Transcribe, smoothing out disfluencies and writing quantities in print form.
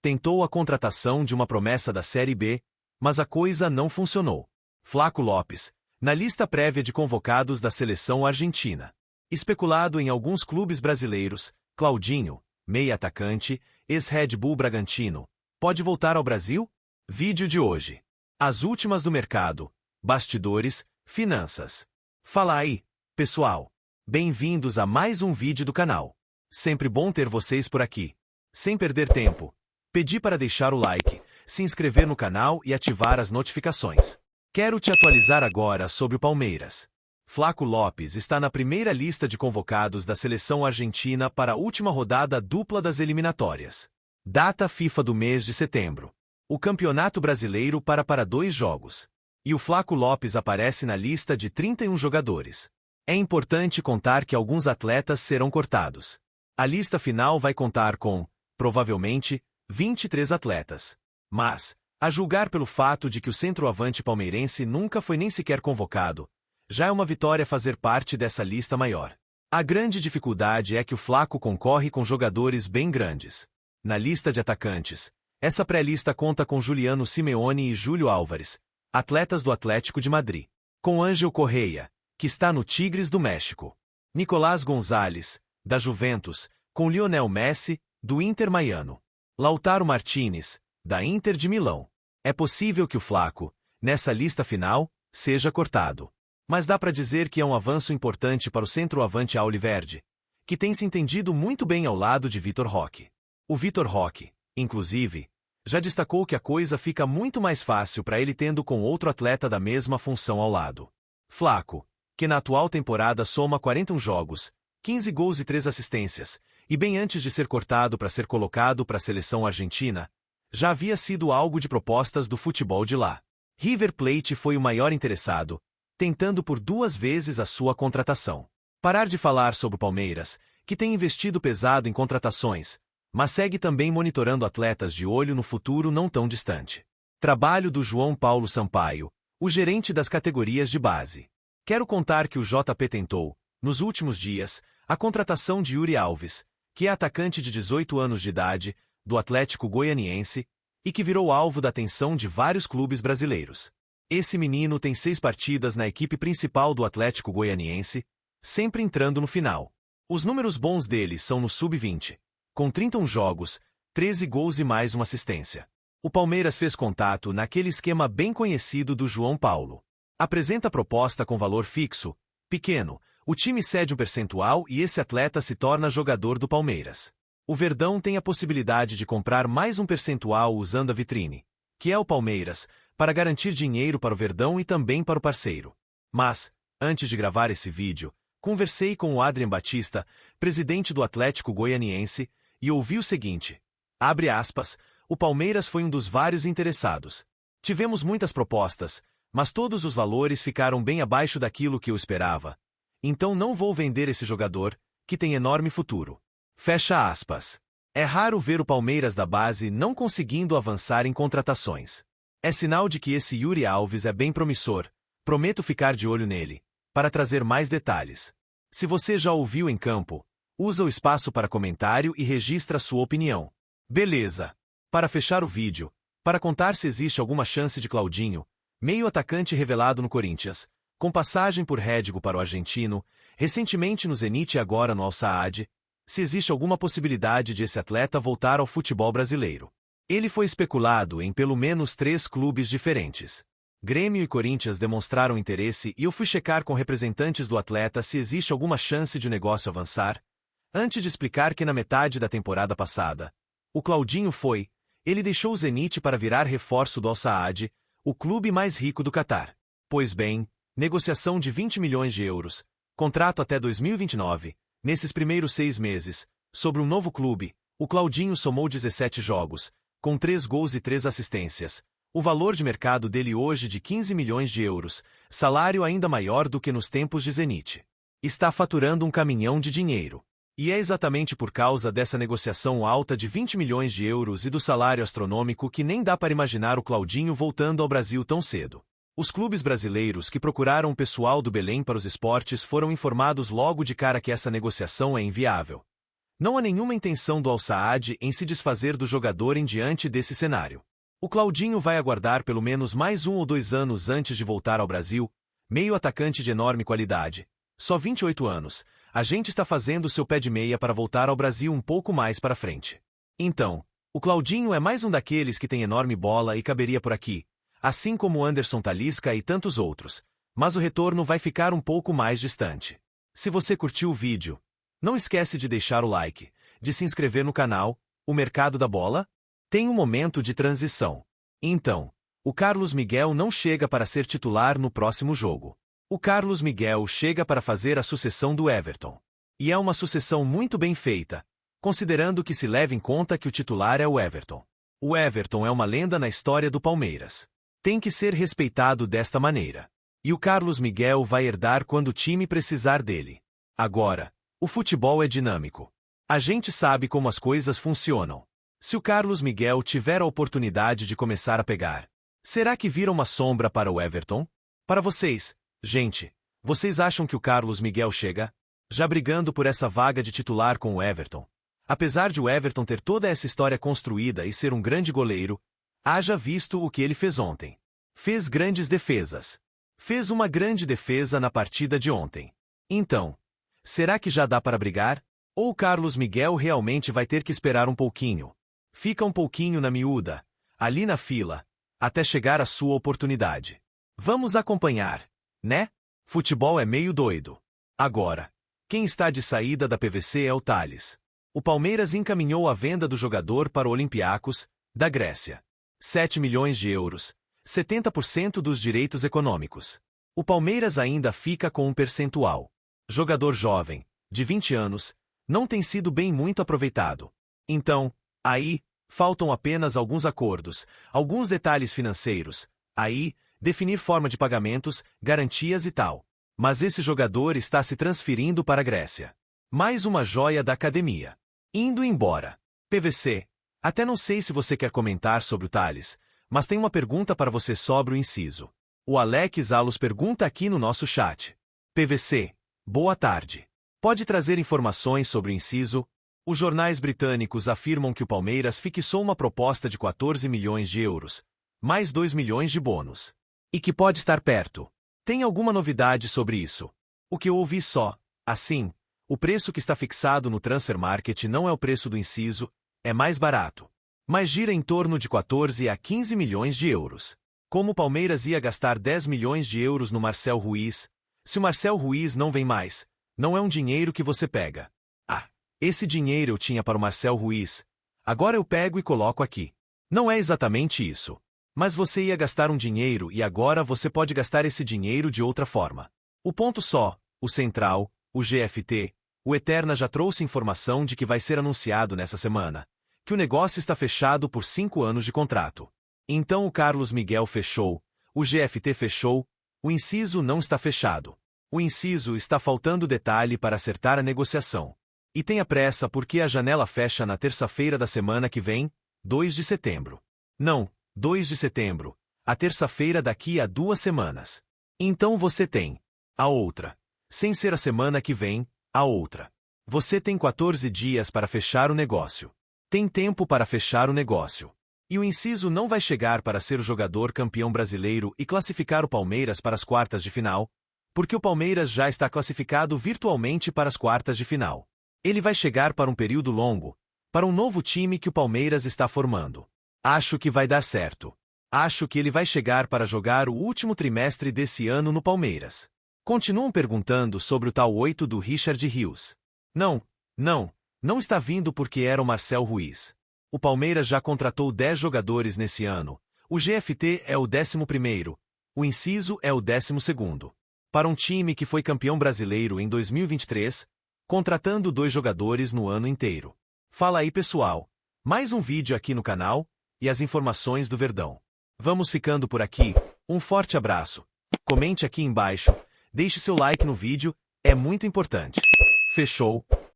tentou a contratação de uma promessa da Série B, mas a coisa não funcionou. Flaco Lopes, na lista prévia de convocados da seleção argentina. Especulado em alguns clubes brasileiros, Claudinho, meia atacante, ex-Red Bull Bragantino, pode voltar ao Brasil? Vídeo de hoje. As últimas do mercado, bastidores, finanças. Fala aí, pessoal. Bem-vindos a mais um vídeo do canal. Sempre bom ter vocês por aqui. Sem perder tempo, pedi para deixar o like, se inscrever no canal e ativar as notificações. Quero te atualizar agora sobre o Palmeiras. Flaco Lopes está na primeira lista de convocados da seleção argentina para a última rodada dupla das eliminatórias. Data FIFA do mês de setembro. O Campeonato Brasileiro para 2 jogos. E o Flaco Lopes aparece na lista de 31 jogadores. É importante contar que alguns atletas serão cortados. A lista final vai contar com, provavelmente, 23 atletas. Mas, a julgar pelo fato de que o centroavante palmeirense nunca foi nem sequer convocado, já é uma vitória fazer parte dessa lista maior. A grande dificuldade é que o Flaco concorre com jogadores bem grandes. Na lista de atacantes, essa pré-lista conta com Juliano Simeone e Júlio Álvares, atletas do Atlético de Madrid. Com Ángel Correia, que está no Tigres do México. Nicolás Gonzalez, da Juventus, com Lionel Messi, do Inter Miami. Lautaro Martinez, da Inter de Milão. É possível que o Flaco, nessa lista final, seja cortado. Mas dá para dizer que é um avanço importante para o centroavante Auliverde, que tem se entendido muito bem ao lado de Vitor Roque. O Vitor Roque, inclusive, já destacou que a coisa fica muito mais fácil para ele tendo com outro atleta da mesma função ao lado. Flaco, que na atual temporada soma 41 jogos, 15 gols e 3 assistências, e bem antes de ser cortado para ser colocado para a seleção argentina, já havia sido algo de propostas do futebol de lá. River Plate foi o maior interessado, tentando por 2 vezes a sua contratação. Parar de falar sobre o Palmeiras, que tem investido pesado em contratações, mas segue também monitorando atletas de olho no futuro não tão distante. Trabalho do João Paulo Sampaio, o gerente das categorias de base. Quero contar que o JP tentou, nos últimos dias, a contratação de Yuri Alves, que é atacante de 18 anos de idade, do Atlético Goianiense, e que virou alvo da atenção de vários clubes brasileiros. Esse menino tem 6 partidas na equipe principal do Atlético Goianiense, sempre entrando no final. Os números bons dele são no sub-20, com 31 jogos, 13 gols e mais uma assistência. O Palmeiras fez contato naquele esquema bem conhecido do João Paulo. Apresenta proposta com valor fixo, pequeno, o time cede um percentual e esse atleta se torna jogador do Palmeiras. O Verdão tem a possibilidade de comprar mais um percentual usando a vitrine, que é o Palmeiras, para garantir dinheiro para o Verdão e também para o parceiro. Mas, antes de gravar esse vídeo, conversei com o Adrian Batista, presidente do Atlético Goianiense, e ouvi o seguinte, abre aspas, o Palmeiras foi um dos vários interessados. Tivemos muitas propostas, mas todos os valores ficaram bem abaixo daquilo que eu esperava. Então não vou vender esse jogador, que tem enorme futuro. Fecha aspas. É raro ver o Palmeiras da base não conseguindo avançar em contratações. É sinal de que esse Yuri Alves é bem promissor, prometo ficar de olho nele, para trazer mais detalhes. Se você já ouviu em campo, usa o espaço para comentário e registra sua opinião. Beleza. Para fechar o vídeo, para contar se existe alguma chance de Claudinho, meio atacante revelado no Corinthians, com passagem por Rédigo para o argentino, recentemente no Zenit e agora no Al Saad, se existe alguma possibilidade de esse atleta voltar ao futebol brasileiro. Ele foi especulado em pelo menos 3 clubes diferentes. Grêmio e Corinthians demonstraram interesse e eu fui checar com representantes do atleta se existe alguma chance de o negócio avançar, antes de explicar que na metade da temporada passada, o Claudinho ele deixou o Zenit para virar reforço do Al Saad, o clube mais rico do Catar. Pois bem, negociação de 20 milhões de euros, contrato até 2029, nesses primeiros 6 meses, sobre um novo clube, o Claudinho somou 17 jogos, com 3 gols e 3 assistências. O valor de mercado dele hoje de 15 milhões de euros, salário ainda maior do que nos tempos de Zenit. Está faturando um caminhão de dinheiro. E é exatamente por causa dessa negociação alta de 20 milhões de euros e do salário astronômico que nem dá para imaginar o Claudinho voltando ao Brasil tão cedo. Os clubes brasileiros que procuraram o pessoal do Belém para os esportes foram informados logo de cara que essa negociação é inviável. Não há nenhuma intenção do Al Saad em se desfazer do jogador em diante desse cenário. O Claudinho vai aguardar pelo menos mais 1 ou 2 anos antes de voltar ao Brasil, meio atacante de enorme qualidade. Só 28 anos, a gente está fazendo seu pé de meia para voltar ao Brasil um pouco mais para frente. Então, o Claudinho é mais um daqueles que tem enorme bola e caberia por aqui, assim como Anderson Talisca e tantos outros, mas o retorno vai ficar um pouco mais distante. Se você curtiu o vídeo, não esquece de deixar o like, de se inscrever no canal. O mercado da bola tem um momento de transição. Então, o Carlos Miguel não chega para ser titular no próximo jogo. O Carlos Miguel chega para fazer a sucessão do Everton. E é uma sucessão muito bem feita, considerando que se leva em conta que o titular é o Everton. O Everton é uma lenda na história do Palmeiras. Tem que ser respeitado desta maneira. E o Carlos Miguel vai herdar quando o time precisar dele. Agora, o futebol é dinâmico. A gente sabe como as coisas funcionam. Se o Carlos Miguel tiver a oportunidade de começar a pegar, será que vira uma sombra para o Everton? Para vocês, gente, vocês acham que o Carlos Miguel chega já brigando por essa vaga de titular com o Everton? Apesar de o Everton ter toda essa história construída e ser um grande goleiro, haja visto o que ele fez ontem. Fez grandes defesas. Fez uma grande defesa na partida de ontem. Então, será que já dá para brigar? Ou o Carlos Miguel realmente vai ter que esperar um pouquinho? Fica um pouquinho na miúda, ali na fila, até chegar a sua oportunidade. Vamos acompanhar, né? Futebol é meio doido. Agora, quem está de saída da PVC é o Tales. O Palmeiras encaminhou a venda do jogador para o Olympiacos, da Grécia. 7 milhões de euros, 70% dos direitos econômicos. O Palmeiras ainda fica com um percentual. Jogador jovem, de 20 anos, não tem sido bem muito aproveitado. Então, aí, faltam apenas alguns acordos, alguns detalhes financeiros, aí, definir forma de pagamentos, garantias e tal. Mas esse jogador está se transferindo para a Grécia. Mais uma joia da academia. Indo embora. PVC, até não sei se você quer comentar sobre o Tales, mas tem uma pergunta para você sobre o inciso. O Alex Alos pergunta aqui no nosso chat. PVC, boa tarde. Pode trazer informações sobre o inciso? Os jornais britânicos afirmam que o Palmeiras fixou uma proposta de 14 milhões de euros, mais 2 milhões de bônus. E que pode estar perto. Tem alguma novidade sobre isso? O que eu ouvi só, assim, o preço que está fixado no Transfer Market não é o preço do inciso, é mais barato. Mas gira em torno de 14 a 15 milhões de euros. Como o Palmeiras ia gastar 10 milhões de euros no Marcel Ruiz, se o Marcel Ruiz não vem mais, não é um dinheiro que você pega. Ah, esse dinheiro eu tinha para o Marcel Ruiz. Agora eu pego e coloco aqui. Não é exatamente isso. Mas você ia gastar um dinheiro e agora você pode gastar esse dinheiro de outra forma. O ponto só, o Central, o GFT, o Eterna já trouxe informação de que vai ser anunciado nessa semana, que o negócio está fechado por 5 anos de contrato. Então o Carlos Miguel fechou, o GFT fechou, o inciso não está fechado. O inciso está faltando detalhe para acertar a negociação. E tenha pressa porque a janela fecha na terça-feira da semana que vem, 2 de setembro. Não, 2 de setembro, a terça-feira daqui a 2 semanas. Então você tem a outra. Sem ser a semana que vem, a outra. Você tem 14 dias para fechar o negócio. Tem tempo para fechar o negócio. E o inciso não vai chegar para ser o jogador campeão brasileiro e classificar o Palmeiras para as quartas de final, porque o Palmeiras já está classificado virtualmente para as quartas de final. Ele vai chegar para um período longo, para um novo time que o Palmeiras está formando. Acho que vai dar certo. Acho que ele vai chegar para jogar o último trimestre desse ano no Palmeiras. Continuam perguntando sobre o tal 8 do Richard Rios. Não está vindo porque era o Marcel Ruiz. O Palmeiras já contratou 10 jogadores nesse ano. O GFT é o 11º, o inciso é o 12º. Para um time que foi campeão brasileiro em 2023, contratando 2 jogadores no ano inteiro. Fala aí pessoal, mais um vídeo aqui no canal, e as informações do Verdão. Vamos ficando por aqui, um forte abraço. Comente aqui embaixo, deixe seu like no vídeo, é muito importante. Fechou?